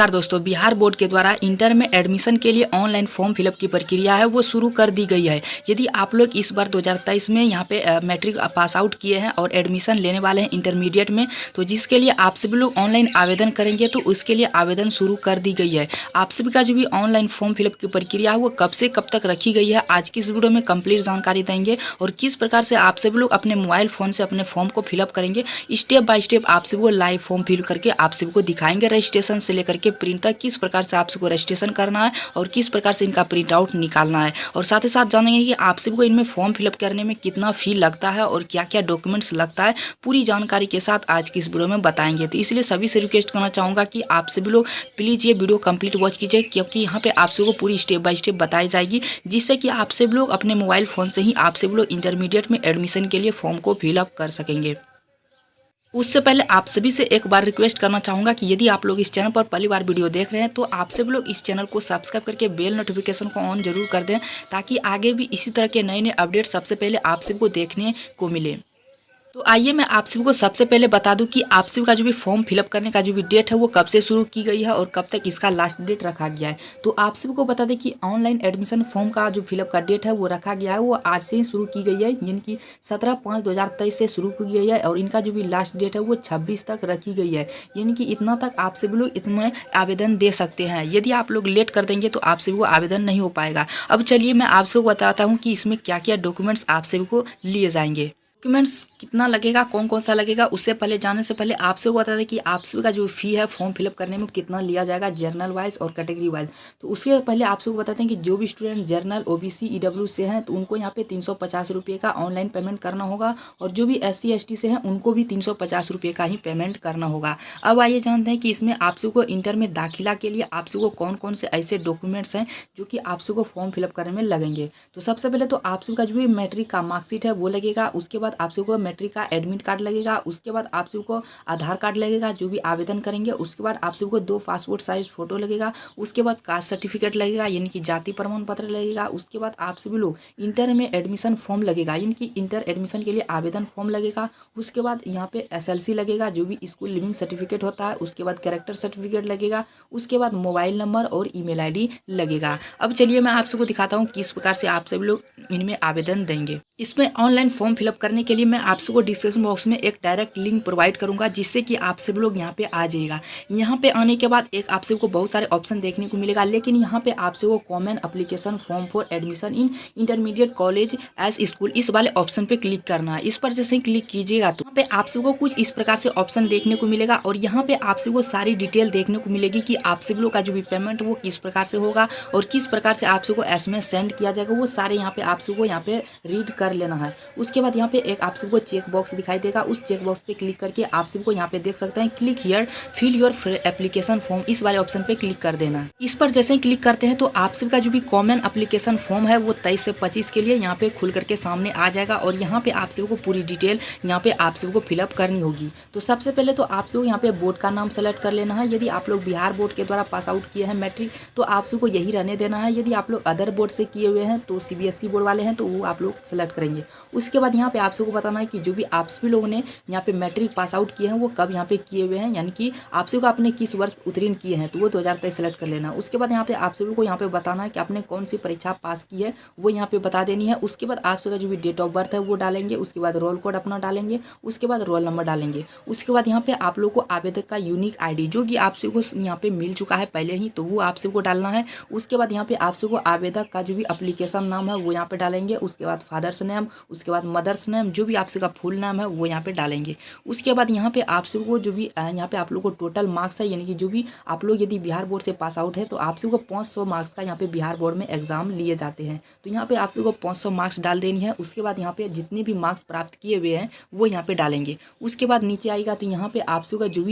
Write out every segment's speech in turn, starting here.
नमस्कार दोस्तों, बिहार बोर्ड के द्वारा इंटर में एडमिशन के लिए ऑनलाइन फॉर्म फिलअप की प्रक्रिया है वो शुरू कर दी गई है। यदि आप लोग इस बार 2023 में यहाँ पे मैट्रिक पास आउट किए हैं और एडमिशन लेने वाले हैं इंटरमीडिएट में, तो जिसके लिए आप सभी लोग ऑनलाइन आवेदन करेंगे तो उसके लिए आवेदन शुरू कर दी गई है। आप सभी का जो भी ऑनलाइन फॉर्म फिलअप की प्रक्रिया है वो कब से कब तक रखी गई है, आज की इस वीडियो में कंप्लीट जानकारी देंगे और किस प्रकार से आप सभी लोग अपने मोबाइल फ़ोन से अपने फॉर्म को फिलअप करेंगे। स्टेप बाय स्टेप आप सभी को लाइव फॉर्म फिल करके आप सभी को दिखाएंगे। रजिस्ट्रेशन से लेकर के प्रिंट तक किस प्रकार से आप सबको रजिस्ट्रेशन करना है और किस प्रकार से इनका प्रिंट आउट निकालना है, और साथ ही साथ जानेंगे कि आप सबको इनमें फॉर्म फिलअप करने में कितना फी लगता है और क्या क्या डॉक्यूमेंट्स लगता है। पूरी जानकारी के साथ आज की इस वीडियो में बताएंगे। तो इसलिए सभी से रिक्वेस्ट करना चाहूँगा कि आप सभी लोग प्लीज़ ये वीडियो कंप्लीट वॉच कीजिए, क्योंकि यहाँ पे आप सबको पूरी स्टेप बाय स्टेप बताई जाएगी, जिससे कि आप सभी लोग अपने मोबाइल फ़ोन से ही आप सभी लोग इंटरमीडिएट में एडमिशन के लिए फॉर्म को फिलअप कर सकेंगे। उससे पहले आप सभी से एक बार रिक्वेस्ट करना चाहूँगा कि यदि आप लोग इस चैनल पर पहली बार वीडियो देख रहे हैं तो आप सभी लोग इस चैनल को सब्सक्राइब करके बेल नोटिफिकेशन को ऑन जरूर कर दें, ताकि आगे भी इसी तरह के नए नए अपडेट सबसे पहले आप सबको देखने को मिले। तो आइए मैं आप सभी को सबसे पहले बता दूं कि आप सभी का जो भी फॉर्म फिलअप करने का जो भी डेट है वो कब से शुरू की गई है और कब तक इसका लास्ट डेट रखा गया है। तो आप सभी को बता दें कि ऑनलाइन एडमिशन फॉर्म का जो फिलअप का डेट है वो रखा गया है, वो आज से ही शुरू की गई है, यानी कि 17/5/2023 से शुरू की गई है और इनका जो भी लास्ट डेट है वो 26 तक रखी गई है, यानी कि इतना तक आप सभी लोग इसमें आवेदन दे सकते हैं। यदि आप लोग लेट कर देंगे तो आप सभी को आवेदन नहीं हो पाएगा। अब चलिए मैं आप सबको बताता हूँ कि इसमें क्या क्या डॉक्यूमेंट्स आप सभी को लिए जाएंगे। डॉक्यूमेंट्स कितना लगेगा, कौन कौन सा लगेगा, उससे पहले जाने से पहले आपसे वो बता दें कि आप सभी का जो फ़ी है फॉर्म फिलअप करने में कितना लिया जाएगा, जर्नल वाइज और कैटेगरी वाइज। तो उसके पहले आप सबको बताते हैं कि जो भी स्टूडेंट जर्नल ओबीसी ईडब्ल्यू से हैं तो उनको यहाँ पे 350 रुपये का ऑनलाइन पेमेंट करना होगा, और जो भी SC ST से हैं उनको भी 350 रुपये का ही पेमेंट करना होगा। अब आइए जानते हैं कि इसमें आप सबको इंटर में दाखिला के लिए आप सबको कौन कौन से ऐसे डॉक्यूमेंट्स हैं जो कि आप सबको फॉर्म फिलअप करने में लगेंगे। तो सबसे पहले तो आप सबका जो भी मैट्रिक का मार्कशीट है वो लगेगा, उसके बाद आप सबको मैट्रिक का एडमिट कार्ड लगेगा, उसके बाद आप सबको आधार कार्ड लगेगा जो भी आवेदन करेंगे, उसके बाद आप सबको 2 पासपोर्ट साइज फोटो लगेगा, उसके बाद कास्ट सर्टिफिकेट लगेगा यानी कि जाति प्रमाण पत्र लगेगा, उसके बाद आप सभी लोग इंटर में एडमिशन फॉर्म लगेगा यानी कि इंटर एडमिशन के लिए आवेदन फॉर्म लगेगा, उसके बाद यहाँ पे SLC लगेगा जो भी स्कूल लिविंग सर्टिफिकेट होता है, उसके बाद कैरेक्टर सर्टिफिकेट लगेगा, उसके बाद मोबाइल नंबर और ईमेल ID लगेगा। अब चलिए मैं आप सबको दिखाता हूँ किस प्रकार से आप सभी लोग इनमें आवेदन देंगे। इसमें ऑनलाइन फॉर्म फिलअप करने के लिए मैं आप सबको डिस्क्रिप्शन बॉक्स में एक डायरेक्ट लिंक प्रोवाइड करूंगा, जिससे कि आप सब लोग यहाँ पे आ जाइएगा। यहाँ पे आने के बाद एक आप सबको बहुत सारे ऑप्शन देखने को मिलेगा, लेकिन यहाँ पे आप सबको common application form for admission in intermediate college as school इस वाले ऑप्शन पे क्लिक करना है। इस पर जैसे ही क्लिक कीजिएगा तो यहाँ पे आप सबको कुछ इस प्रकार से ऑप्शन देखने को मिलेगा, और यहाँ पे आप सबको सारी डिटेल देखने को मिलेगी कि आप सब लोग का जो भी पेमेंट वो किस प्रकार से होगा और किस प्रकार से आप सबको SMS सेंड किया जाएगा, वो सारे यहाँ पे आप सबको यहाँ पे रीड कर लेना है। उसके बाद यहाँ पे एक आप सबको चेक बॉक्स दिखाई देगा, उस चेक बॉक्स पे क्लिक करके आप सबको यहाँ पे देख सकते हैं click here fill your application form, इस वाले ऑप्शन पे क्लिक कर देना। इस पर जैसे ही क्लिक करते हैं तो आप सबका जो भी कॉमन एप्लीकेशन फॉर्म है वो 23 से 25 के लिए यहाँ पे खुल करके सामने आ जाएगा, और यहाँ पे आप सबको पूरी डिटेल यहाँ पे आप सबको फिलअप करनी होगी। तो सबसे पहले तो आप सबको यहाँ पे बोर्ड का नाम सेलेक्ट कर लेना है। यदि आप लोग बिहार बोर्ड के द्वारा पास आउट किए हैं मैट्रिक तो आप सबको यही रहने देना है। यदि आप लोग अदर बोर्ड से किए हुए हैं तो CBSE बोर्ड वाले हैं तो वो आप लोग सेलेक्ट करेंगे। उसके बाद यहाँ पे आप सबको बताना है कि जो भी आप सभी लोगों ने यहाँ पे मैट्रिक पास आउट किए हैं वो कब यहाँ पे किए हुए हैं, यानी कि आप सबको आपने किस वर्ष उत्तीर्ण किए हैं तो वो 2023 सेलेक्ट कर लेना। उसके बाद यहाँ पे आप सभी को यहाँ पे बताना है कि आपने कौन सी परीक्षा पास की है वो यहाँ पे बता देनी है। उसके बाद आप सबका जो भी डेट ऑफ बर्थ है वो डालेंगे, उसके बाद रोल कोड अपना डालेंगे, उसके बाद रोल नंबर डालेंगे। उसके बाद यहाँ पे आप लोग को आवेदक का यूनिक ID जो कि आप सबको यहाँ पे मिल चुका है पहले ही, तो वो आप सबको डालना है। उसके बाद यहाँ पे आप सबको आवेदक का जो भी एप्लीकेशन नाम है वो यहाँ पे डालेंगे, उसके बाद फादर्स नेम, उसके बाद मदर्स नेम, जो भी आप सबका फुल नाम है वो यहाँ पे डालेंगे। उसके बाद यहाँ पे आप सबको जो भी यहाँ पे आप लोग को टोटल मार्क्स है, यानी कि जो भी आप लोग यदि बिहार बोर्ड से पास आउट है तो आप सबको 500 मार्क्स का यहाँ पे बिहार बोर्ड में एग्जाम लिए जाते हैं, तो यहाँ पे आप सबको 500 मार्क्स डाल देनी है। उसके बाद यहाँ पे जितने भी मार्क्स प्राप्त किए हुए हैं वो यहाँ पे डालेंगे। उसके बाद नीचे आएगा तो यहाँ पे आप सबका जो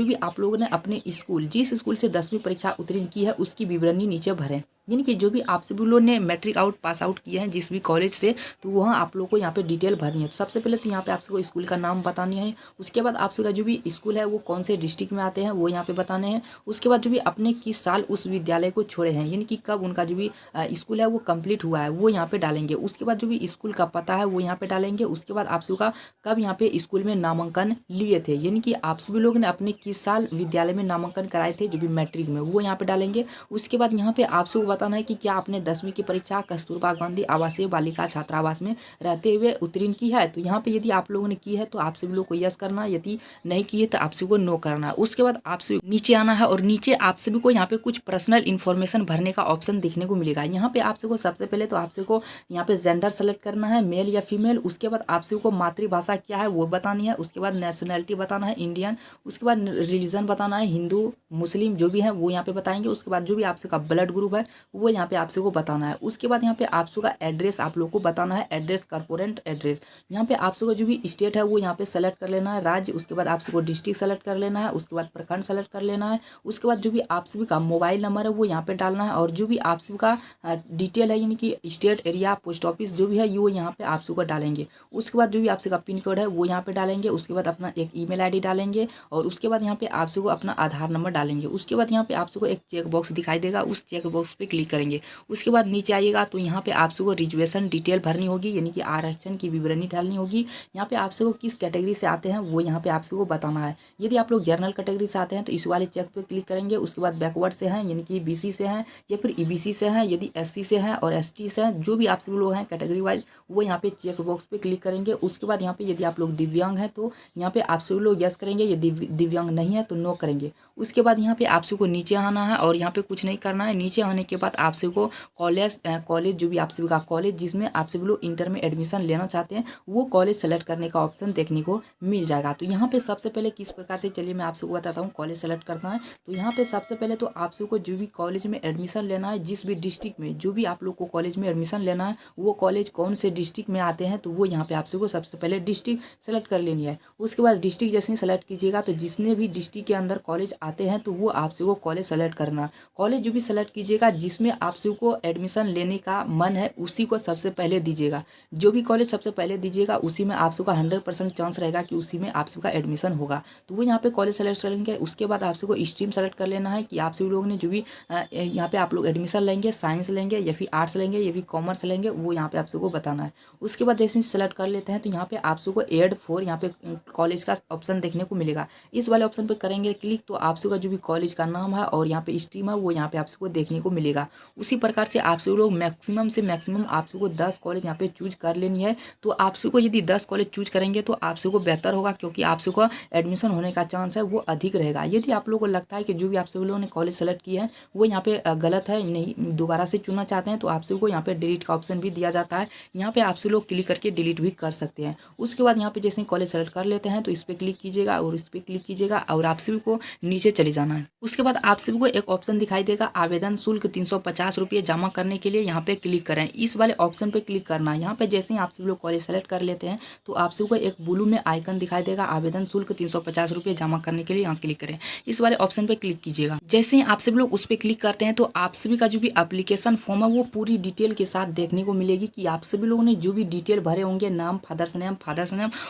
भी आप लोगों ने अपने स्कूल जिस स्कूल से 10वीं परीक्षा उत्तीर्ण की है उसकी विवरणी नीचे भरें। यानी कि जो भी आप सभी लोगों ने मैट्रिक आउट पास आउट किए हैं जिस भी कॉलेज से, तो वहाँ आप लोगों को यहाँ पे डिटेल भरनी है। तो सबसे पहले तो यहाँ पे आप सबको स्कूल का नाम बतानी है। उसके बाद आप सबका जो भी स्कूल है वो कौन से डिस्ट्रिक्ट में आते हैं वो यहाँ पे बताने हैं। उसके बाद जो भी अपने किस साल उस विद्यालय को छोड़े हैं, यानी कि कब उनका जो भी स्कूल है वो कंप्लीट हुआ है वो यहाँ पे डालेंगे। उसके बाद जो भी स्कूल का पता है वो यहाँ पे डालेंगे। उसके बाद आप सबका कब यहाँ पे स्कूल में नामांकन लिए थे, यानी कि आप सभी लोग ने अपने किस साल विद्यालय में नामांकन कराए थे जो भी मैट्रिक में, वो यहाँ पे डालेंगे। उसके बाद यहाँ पे आप सबको बताना है कि क्या आपने 10वीं की परीक्षा कस्तूरबा गांधी आवासीय बालिका छात्रावास में रहते हुए उत्तीर्ण की है। तो यहाँ पे यदि आप लोगों ने की है तो आप सभी लोग को यस करना, यदि नहीं की है तो आप सभी को नो करना। उसके बाद आप सभी नीचे आना है और नीचे आप सभी को यहाँ पे कुछ पर्सनल इन्फॉर्मेशन भरने का ऑप्शन देखने को मिलेगा। यहाँ पे आप सबको सबसे पहले तो आप सबको यहाँ पे जेंडर सेलेक्ट करना है, मेल या फीमेल। उसके बाद आप सबको मातृभाषा क्या है वो बतानी है। उसके बाद नेशनैलिटी बताना है इंडियन। उसके बाद रिलीजन बताना है हिंदू मुस्लिम जो भी है वो यहाँ पे बताएंगे। उसके बाद जो भी आप सबका ब्लड ग्रुप है वो यहाँ पे आप सबको बताना है। उसके बाद यहाँ पे आप सबका एड्रेस आप लोग को बताना है, एड्रेस कॉर्पोरेट एड्रेस। यहाँ पे आप सबका जो भी स्टेट है वो यहाँ पे सेलेक्ट कर लेना है, राज्य। उसके बाद आप सबको डिस्ट्रिक्ट सेलेक्ट कर लेना है। उसके बाद प्रखंड सेलेक्ट कर लेना है। उसके बाद जो भी आप सभी का मोबाइल नंबर है वो यहाँ पे डालना है और जो भी आप सभी का डिटेल है यानी कि स्टेट एरिया पोस्ट ऑफिस जो भी है वो यहाँ पे आप सबको डालेंगे। उसके बाद जो भी आप सबका पिन कोड है वो यहाँ पे डालेंगे। उसके बाद अपना एक ईमेल आईडी डालेंगे और उसके बाद यहाँ पे आप सबको अपना आधार नंबर डालेंगे। उसके बाद यहाँ पे आप सबको एक चेक बॉक्स दिखाई देगा, उस चेक बॉक्स पे क्लिक करेंगे। उसके बाद नीचे आइएगा तो यहाँ पे आप सबको रिजर्वेशन डिटेल भरनी होगी, यानी कि आरक्षण की विवरणी डालनी होगी। यहाँ पे आप सबको किस कैटेगरी से आते हैं वो यहाँ पे आप सबको बताना है। यदि आप लोग जनरल कैटेगरी से आते हैं तो इस वाले चेक पे क्लिक करेंगे। उसके बाद बैकवर्ड से हैं यानी कि बीसी से हैं या फिर ईबीसी से हैं, यदि एससी से हैं और एसटी से हैं, जो भी आप सभी लोग हैं कैटेगरी वाइज वो यहाँ पे चेक बॉक्स पे क्लिक करेंगे। उसके बाद यहाँ पे यदि आप लोग दिव्यांग हैं तो यहाँ पे आप सभी लोग यस करेंगे, यदि दिव्यांग नहीं है तो नो करेंगे। उसके बाद यहाँ पे आप सबको नीचे आना है और यहाँ पे कुछ नहीं करना है। नीचे आने के बाद आप सबको कॉलेज जो भी आप सभी का कॉलेज जिसमें आप सभी लोग इंटर में एडमिशन लेना चाहते हैं वो कॉलेज सेलेक्ट करने का ऑप्शन देखने को मिल जाएगा। तो यहाँ पे सबसे पहले किस प्रकार से, चलिए मैं आप सबको बताता हूँ कॉलेज सेलेक्ट करना है। तो यहाँ पे सबसे पहले तो आप सबको जो भी कॉलेज में एडमिशन लेना है, जिस भी डिस्ट्रिक्ट में जो भी आप लोग को कॉलेज में एडमिशन लेना है वो कॉलेज कौन से डिस्ट्रिक्ट में आते हैं तो वो यहाँ पे आप सबको सबसे पहले डिस्ट्रिक्ट सेलेक्ट कर लेनी है। उसके बाद डिस्ट्रिक्ट जैसे ही सेलेक्ट कीजिएगा तो जिसने भी डिस्ट्रिक्ट के अंदर कॉलेज आते हैं तो वो आप सबको कॉलेज सेलेक्ट करना। कॉलेज जो भी सेलेक्ट कीजिएगा जिसमें आप सबको एडमिशन लेने का मन है उसी को सबसे पहले दीजिएगा। जो भी कॉलेज सबसे पहले दीजिएगा उसी में आप सबका 100% चांस रहेगा कि उसी में आप सबका एडमिशन होगा। तो वो यहाँ पे कॉलेज सेलेक्ट करेंगे। उसके बाद आप सबको स्ट्रीम सेलेक्ट कर लेना है कि आप सभी लोगों ने जो भी यहाँ पे आप लोग एडमिशन लेंगे, साइंस लेंगे या फिर आर्ट्स लेंगे या फिर कॉमर्स लेंगे, वो यहाँ पे आप सबको बताना है। उसके बाद जैसे ही सेलेक्ट कर लेते हैं तो यहाँ पे आप सबको एड फॉर यहाँ पे कॉलेज का ऑप्शन देखने को मिलेगा। इस वाले ऑप्शन पे करेंगे क्लिक तो आप सबका जो भी कॉलेज का नाम है और यहाँ पे स्ट्रीम है वो यहाँ पे आप सबको देखने को मिलेगा। उसी प्रकार से आप सभी लोग मैक्सिमम से मैक्सिमम आप सबको 10 कॉलेज यहाँ पे चूज कर लेनी है। तो आप सबको यदि 10 कॉलेज चूज करेंगे तो आप सबको बेहतर होगा, क्योंकि आप सबको एडमिशन होने का चांस है वो अधिक रहेगा। यदि आप लोगों को लगता है कि जो भी आप सभी लोगों ने कॉलेज सेलेक्ट किया है वो यहाँ पे गलत है, नहीं दोबारा से चुनना चाहते हैं, तो आप सबको यहाँ पे डिलीट का ऑप्शन भी दिया जाता है। यहाँ पे आप सभी लोग क्लिक करके डिलीट भी कर सकते हैं। उसके बाद यहाँ पे जैसे कॉलेज सेलेक्ट कर लेते हैं तो इस पर क्लिक कीजिएगा और इस पर क्लिक कीजिएगा और आप सभी को नीचे चले जाना है। उसके बाद आप सभी को एक ऑप्शन दिखाई देगा आवेदन शुल्क 350 रुपये जमा करने के लिए, यहाँ पे क्लिक करें। इस वाले ऑप्शन पे क्लिक करना है। यहाँ पे जैसे ही आप सभी लोग कॉलेज सेलेक्ट कर लेते हैं तो आप सबको एक ब्लू में आइकन दिखाई देगा आवेदन शुल्क 350 रुपये जमा करने के लिए, यहाँ क्लिक करें। इस वाले ऑप्शन पे क्लिक कीजिएगा। जैसे ही आप सभी लोग उस पर क्लिक करते हैं तो आप सभी का जो भी एप्लीकेशन फॉर्म है वो पूरी डिटेल के साथ देखने को मिलेगी कि आप सभी लोगों ने जो भी डिटेल भरे होंगे, नाम, फादर्स नेम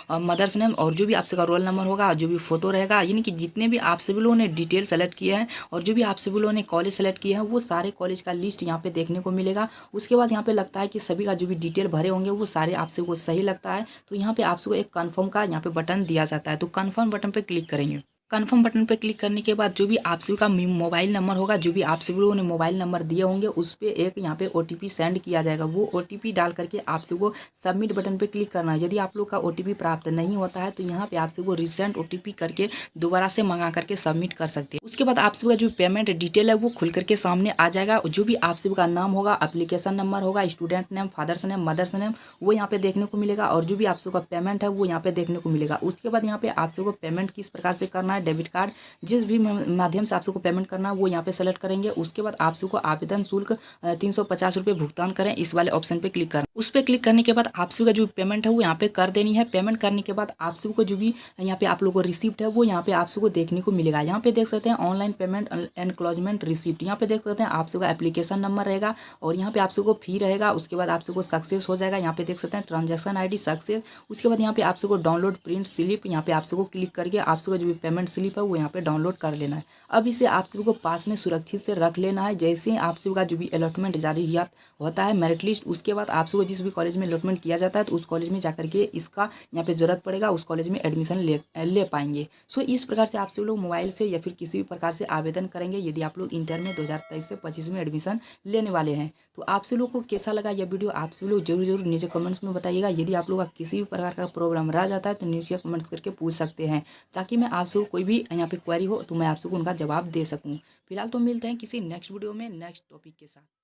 और मदर्स नेम और जो भी आप सबका रोल नंबर होगा, जो भी फोटो रहेगा, यानी कि जितने भी आप सभी लोगों ने डिटेल सेलेक्ट किया है और जो भी आप सभी लोगों ने कॉलेज सेलेक्ट किया है वो सारे कॉलेज का लिस्ट यहाँ पे देखने को मिलेगा। उसके बाद यहाँ पे लगता है कि सभी का जो भी डिटेल भरे होंगे वो सारे आप सबको सही लगता है तो यहाँ पे आप सबको एक कन्फर्म का यहाँ पे बटन दिया जाता है। तो कन्फर्म बटन पे क्लिक करेंगे। कन्फर्म बटन पे क्लिक करने के बाद जो भी आप सभी का मोबाइल नंबर होगा, जो भी आप सभी लोगों ने मोबाइल नंबर दिए होंगे उस पर एक यहाँ पे OTP सेंड किया जाएगा। वो OTP डाल करके आप सबको सबमिट बटन पे क्लिक करना है। यदि आप लोग का OTP प्राप्त नहीं होता है तो यहाँ पे आप सबको रिसेंट OTP करके दोबारा से मंगा करके सबमिट कर सकते हैं। उसके बाद आप सबका जो पेमेंट डिटेल है वो खुल करके सामने आ जाएगा। जो भी आप सभी का नाम होगा, एप्लीकेशन नंबर होगा, student name, father's name, mother's name वो यहाँ पे देखने को मिलेगा और जो भी आप सबका पेमेंट है वो यहाँ पे देखने को मिलेगा। उसके बाद यहाँ पे आप सबको पेमेंट किस प्रकार से करना है कार्ड, डेबिट कार्ड, जिस भी माध्यम से आप सबको पेमेंट करना है वो यहाँ पे सेलेक्ट करेंगे। उसके बाद आप सबको आवेदन शुल्क 350 रुपये भुगतान करें, इस वाले ऑप्शन पे क्लिक करना। उस पर क्लिक करने के बाद आप सबका जो पेमेंट है वो यहाँ पे कर देनी है। पेमेंट करने के बाद आप सबको जो भी यहाँ पे आप लोगों को रिसिप्ट है वो यहाँ पे आप सबको देखने को मिलेगा। यहाँ पे देख सकते हैं ऑनलाइन पेमेंट एनक्लोजमेंट रिसिप्ट, यहाँ पे देख सकते हैं आप सबका एप्लीकेशन नंबर रहेगा और यहाँ पे आप सबको फी रहेगा। उसके बाद आप सबको सक्सेस हो जाएगा, यहाँ पे देख सकते हैं ट्रांजैक्शन आईडी सक्सेस। उसके बाद यहाँ पे आप सबको डाउनलोड प्रिंट स्लिप, यहाँ पे आप सबको क्लिक करके आप सबको जो भी पेमेंट स्लिप है वो यहाँ पे डाउनलोड कर लेना है। अब इसे आप सबको पास में सुरक्षित से रख लेना है। जैसे ही आप सबका जो भी अलॉटमेंट जारी होता है मेरिट लिस्ट, उसके बाद आप सबको जिस भी कॉलेज में अलॉटमेंट किया जाता है तो उस कॉलेज में जाकर के इसका यहाँ पे जरूरत पड़ेगा, उस कॉलेज में एडमिशन ले पाएंगे। सो इस प्रकार से आप सब लोग मोबाइल से या फिर किसी भी प्रकार से आवेदन करेंगे यदि आप लोग इंटर में 2023 से 25 में एडमिशन लेने वाले हैं। तो आप सब लोग को कैसा लगा यह वीडियो आप सब लोग जरूर नीचे कमेंट्स में बताइएगा। यदि आप लोग का किसी भी प्रकार का प्रॉब्लम रह जाता है तो नीचे कमेंट्स करके पूछ सकते हैं, ताकि मैं आप सबको कोई भी यहाँ पे क्वेरी हो तो मैं आप सबको उनका जवाब दे सकूँ। फिलहाल तो मिलते हैं किसी नेक्स्ट वीडियो में नेक्स्ट टॉपिक के साथ।